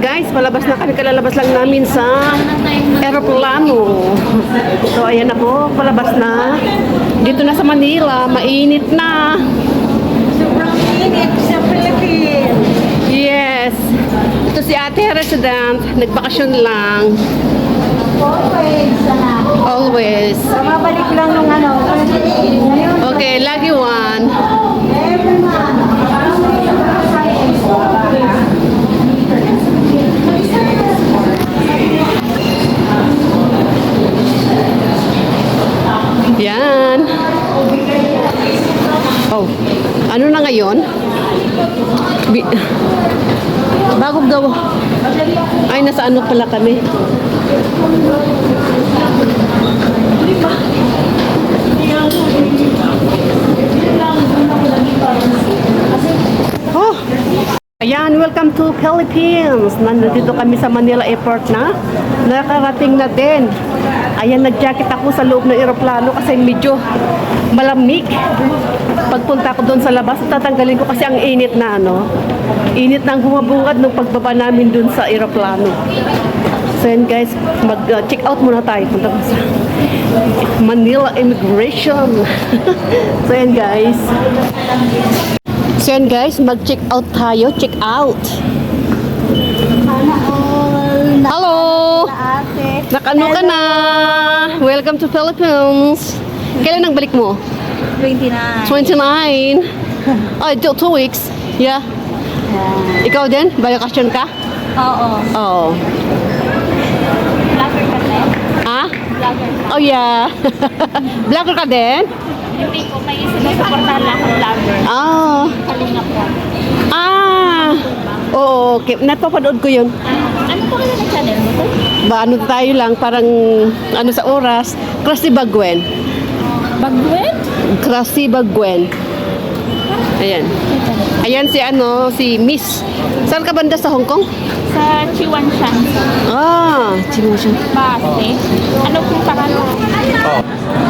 Guys, palabas na kami. Kalalabas lang namin sa aeroplano. So, ayan na po. Palabas na. Dito na sa Manila. Mainit na. Sobrang init sa Philippines. Yes. Ito si ate resident. Nagbakasyon lang. Always. Always. Mabalik lang nung ano. Okay, lagi one. Every month. Yan. Oh, ano na ngayon? Bagong gawa. Ay, nasa ano pala kami? Oh, ayan, welcome to Philippines. Nandito kami sa Manila Airport na. Nakarating na din. Ayan, nag-jacket ako sa loob ng eroplano kasi medyo malamig. Pagpunta ko doon sa labas, tatanggalin ko kasi ang init na init na ang humabungad nung pagbaba namin doon sa eroplano. So yan guys, mag-check out muna tayo. Punta ko sa Manila Immigration. So yan guys. So yan guys, mag-check out tayo. Check out. Hello! Nakano ka na? Welcome to Philippines. Kailan ang balik mo? 29. 29. Oh, 2 weeks. Yeah. Ikaw din? Bakasyon ka? Oo. Oo. Vlogger ka din? Ha? Vlogger ka. Oh yeah. Vlogger ka din? Hindi ko may sinusuportahan lang akong vlogger. Ah. Kalinga po. Ah. Oo, okay. Napapanood ko yun. Ano po kaya na channel mo? Ba, ano tayo lang, parang ano sa oras. Krusty Bagwen. Bagwen? Krusty Bagwen. Ayan. Ayan si Miss. Saan ka banda sa Hong Kong? Sa Chiwanshan. Ah, Chimushan. Base. Ano pong pangalan?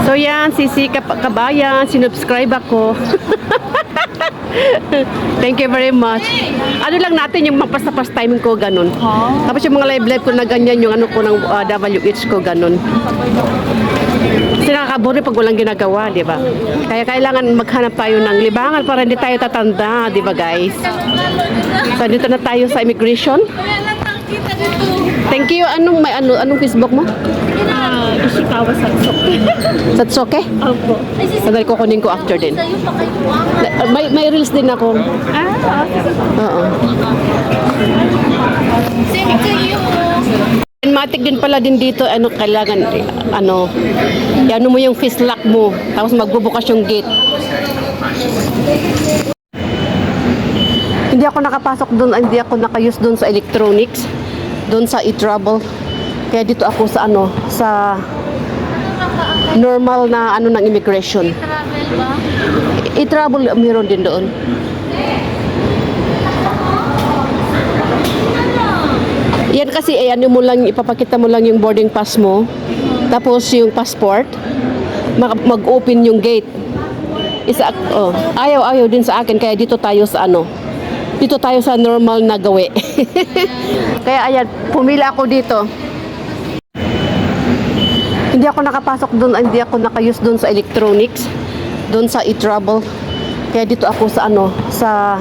So yan, si Sika Kabayan, sinubscribe ako. Thank you very much. Ano lang natin yung mapas timing ko, ganun. Tapos yung mga live ko na ganyan, yung ano ko ng WH ko, ganun. Kasi nakakabori pag walang ginagawa, di ba? Kaya kailangan maghanap tayo ng libangan para hindi tayo tatanda, di ba guys? So dito na tayo sa immigration. Thank you. Anong Facebook mo? Ishikawa Satsuki. Satsuki? Opo. Sandali ko kunin ko after din. May reels din ako. Oo. Same kayo. Matik din pala din dito, kailangan, ano mo yung face lock mo, tapos magbubukas yung gate. Hindi ako nakapasok doon, hindi ako nakayus doon sa electronics, doon sa e-travel. Kaya dito ako sa sa normal na ng immigration. Travel ba? E-travel meron din doon. Yan kasi ipapakita mo lang yung boarding pass mo. Tapos yung passport, mag-open yung gate. Ayaw din sa akin kaya dito tayo sa dito tayo sa normal na gawi. Kaya ayan, pumila ako dito. Hindi ako nakapasok doon, hindi ako nakayus doon sa electronics, doon sa e-travel. Kaya dito ako sa sa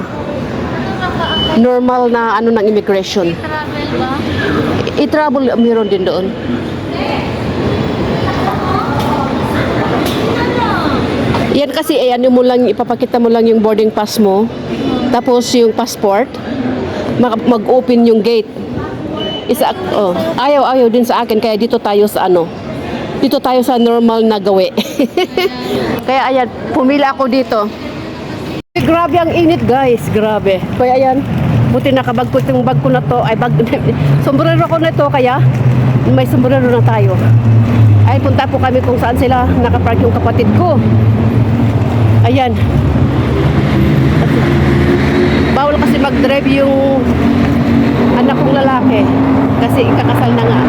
normal na ng immigration. Travel ba? I-travel meron din doon. Yan kasi ipapakita mo lang yung boarding pass mo. Tapos yung passport, mag-open yung gate. Ayaw din sa akin kaya dito tayo sa dito tayo sa normal na gawi. Kaya ayan, pumila ako dito. Grabe ang init guys, grabe. Kaya ayan, buti nakabag ko itong bag ko na to. Sombrero ko na to, kaya may sombrero na tayo. Ay, punta po kami kung saan sila nakapark yung kapatid ko. Ayan. Bawal kasi mag-drive yung anak kong lalaki. Kasi ikakasal na nga.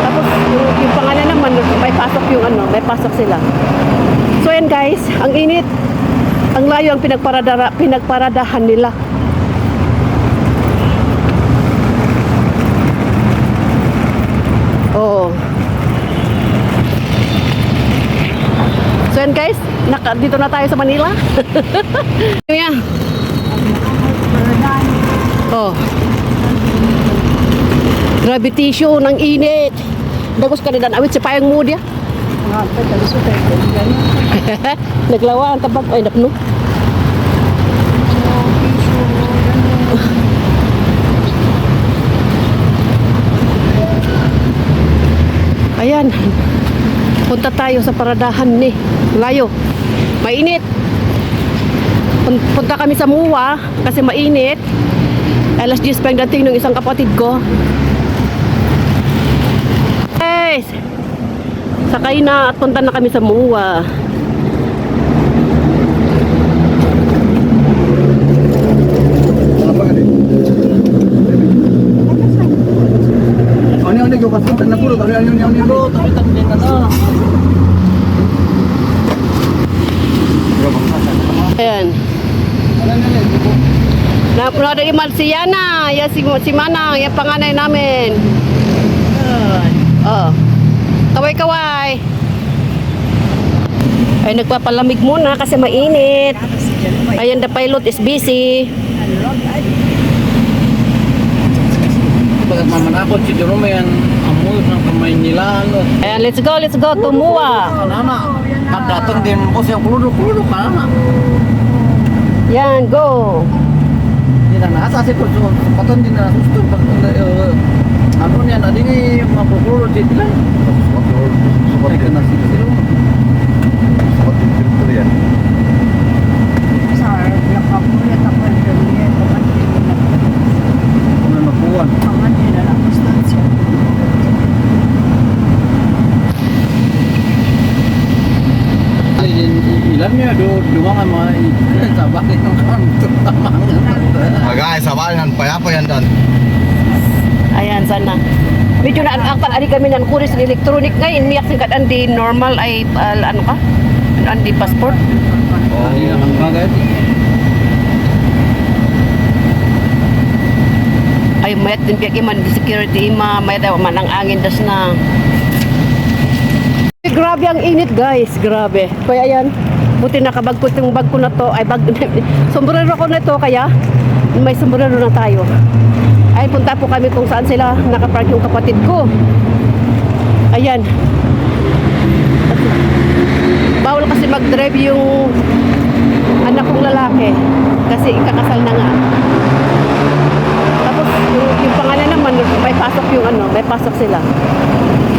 Tapos yung pangalan naman, may pasok yung may pasok sila. So ayan guys, ang init. Ang layo ang pinagparadahan nila. dito na tayo sa Manila. Yan. Oh. Grabe tissue ng init. Dagos ka na awit sa payang mo dia. Naglawa ang tabak. Ay, napno. Ayan. Punta tayo sa paradahan ni Layo. Mainit. Punta kami sa Muwa kasi mainit. Alas 10 pa yung dating ng isang kapatid ko. Guys, sakay na at punta na kami sa Muwa. Ayan. Napunod ang imal si Yana, ya si Manang, yung panganay namin. Oh. Kaway-kaway. Ay, nagpapalamig muna kasi mainit. Ayan, the pilot is busy. Pagkat mamanapot si Jerome yan, amoy ng kamay nila. Ayan, let's go to Muwa. Kanana, at datang din po siya kuludok kanana. Yan, go. Hindi na nasa si po, patan din na gusto. Ano niya, na din ay mapukulod dito lang. Ay, ka na sila. Ano na nakuha? Ilan niya, duwang ang mga sabak yung kanto. Magay, sabalan pa yan dan. Ayan, sana. Medyo na ang pag-ari kami ng kuris ng electronic ngayon. Miyak singkat ang di normal ay, ano ka? Ang di passport. Hindi na ang bagay. Ay, mayat din piyak iman di security ima. Mayat ay man ang angin das na. Grabe ang init guys, grabe. Kaya yan, buti nakabag ko itong bag ko na to. Ay, sombrero ko na to kaya may sombrero na tayo. Ay, punta po kami kung saan sila nakapark yung kapatid ko. Ayan. Bawal kasi mag-drive yung anak kong lalaki kasi ikakasal na nga. Tapos yung pangalan naman may pasok yung may pasok sila.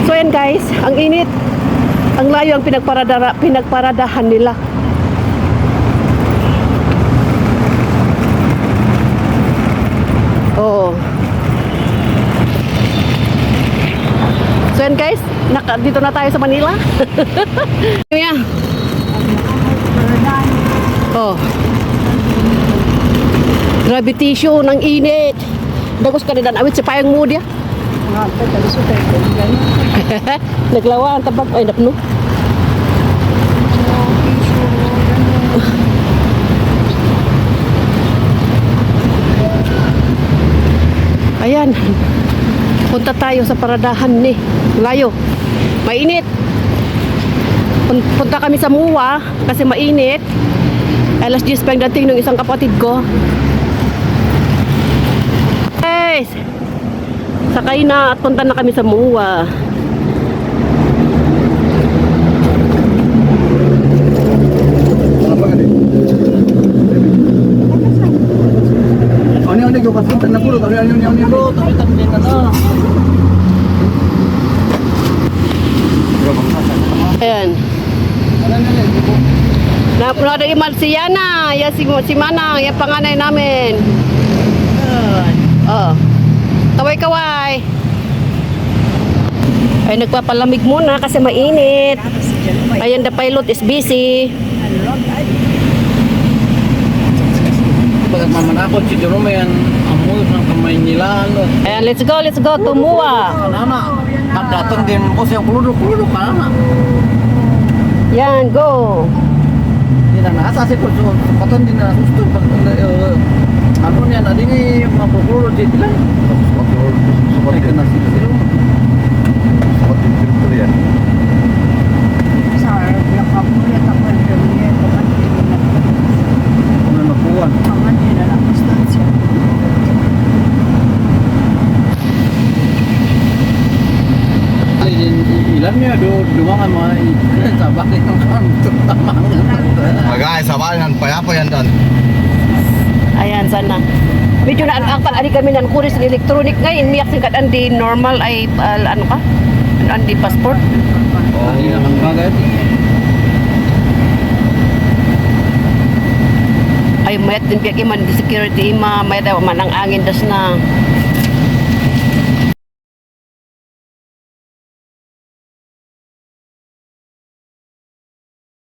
So yan guys, ang init. Ang layo ang pinagparadahan nila. Oo. So yan guys, dito na tayo sa Manila. Yan. Oh. Grabe tissue ng init. Dagos ka na awit sa payang mo dia. Naglawa ang tabak. Ay, napno. Ayan. Punta tayo sa paradahan ni Layo. Mainit. Punta kami sa Muwa kasi mainit. Alas 10 pa yung dating ng isang kapatid ko. Guys, sakay na at punta na kami sa Muwa. Ano yung kasuntan na puro? Ano yung puro? Tapitan din na na. Ayan. Napunod ang imal si Yana, ya si Manang, yung panganay namin. Oh. Kaway-kaway. Ay, nagpapalamig muna kasi mainit. Ayan, the pilot is busy. Pagkat mamanapot si Jerome yan, amoy ng kamay nila. Ayan, let's go to Muwa. Kanana, at datang din po siya kuludok kanana. Yan, go. Hindi na nasa si po, patan din na gusto. Ano niya, na din ay mapukulod dito lang. Ay, ka na sila. lumangan mga ikren sa bakit ng kanto tamangan. Guys, sabayan pa yan dan. Ayan, sana. Medyo na angkat ani kami nan kuris ng electronic ngayon. Miyak sing kad andi normal ay ano ka? Andi passport. Oh, iya ang bagay. Ay mayat din piyak iman di security ima may daw man ang angin das na.